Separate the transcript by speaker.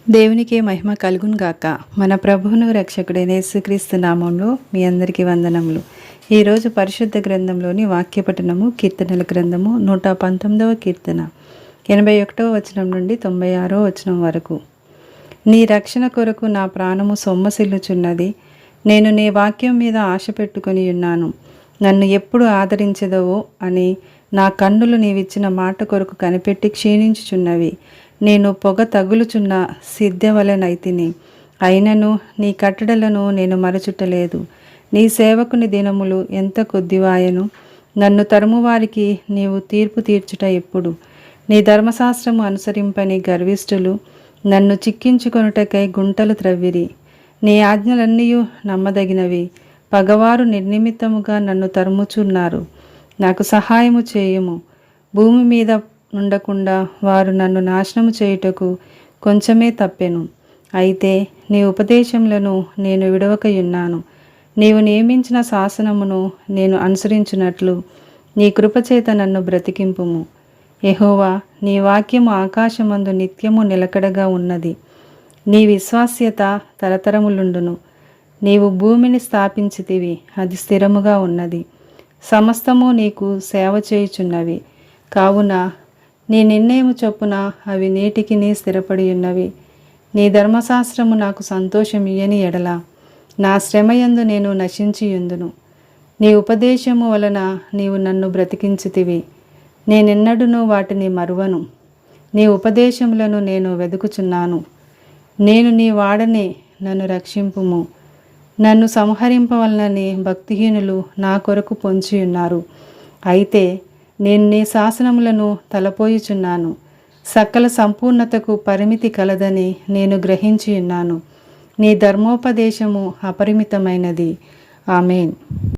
Speaker 1: దేవునికి మహిమ కలుగును గాక. మన ప్రభువును రక్షకుడైన యేసుక్రీస్తు నామంలో మీ అందరికీ వందనములు. ఈరోజు పరిశుద్ధ గ్రంథంలోని వాక్యపఠనము కీర్తనల గ్రంథము 119వ కీర్తన 81వ వచనం నుండి 96వ వచనం వరకు. నీ రక్షణ కొరకు నా ప్రాణము సొమ్మసిల్లుచున్నది. నేను నీ వాక్యం మీద ఆశ పెట్టుకొని ఉన్నాను. నన్ను ఎప్పుడు ఆదరించదవో అని నా కన్నులు నీవిచ్చిన మాట కొరకు కనిపెట్టి క్షీణించుచున్నవి. నేను పొగ తగులుచున్న సిద్ధవలెనైతిని. అయినను నీ కట్టడలను నేను మరచుటలేదు. నీ సేవకుని దినములు ఎంత కొద్దివాయను. నన్ను తరుమువారికి నీవు తీర్పు తీర్చుట ఎప్పుడు? నీ ధర్మశాస్త్రము అనుసరింపని గర్విష్ఠులు నన్ను చిక్కించుకొనుటకై గుంటలు త్రవ్విరి. నీ ఆజ్ఞలన్నీయు నమ్మదగినవి. పగవారు నిర్నిమిత్తముగా నన్ను తరుముచున్నారు. నాకు సహాయము చేయుము. భూమి మీద ఉండకుండా వారు నన్ను నాశనము చేయుటకు కొంచెమే తప్పెను. అయితే నీ ఉపదేశములను నేను విడవకయున్నాను. నీవు నియమించిన శాసనమును నేను అనుసరించున్నట్లు నీ కృపచేత నన్ను బ్రతికింపుము. యెహోవా, నీ వాక్యము ఆకాశమందు నిత్యము నిలకడగా ఉన్నది. నీ విశ్వాస్యత తరతరములుండును. నీవు భూమిని స్థాపించితివి, అది స్థిరముగా ఉన్నది. సమస్తము నీకు సేవ చేయుచున్నవి. కావున నీ నిర్ణయము చొప్పున అవి నేటికి స్థిరపడి ఉన్నవి. నీ ధర్మశాస్త్రము నాకు సంతోషమియ్యని ఎడల నా శ్రమయందు నేను నశించియుందును. నీ ఉపదేశము వలన నీవు నన్ను బ్రతికించితివి. నేనెన్నడూనూ వాటిని మరువను. నీ ఉపదేశములను నేను వెదుకుచున్నాను. నేను నీ వాడనే, నన్ను రక్షింపుము. నన్ను సంహరింపవలనని భక్తిహీనులు నా కొరకు పొంచియున్నారు. అయితే నేను నీ శాసనములను తలపోయుచున్నాను. సకల సంపూర్ణతకు పరిమితి కలదని నేను గ్రహించియున్నాను. నీ ధర్మోపదేశము అపరిమితమైనది. ఆమేన్.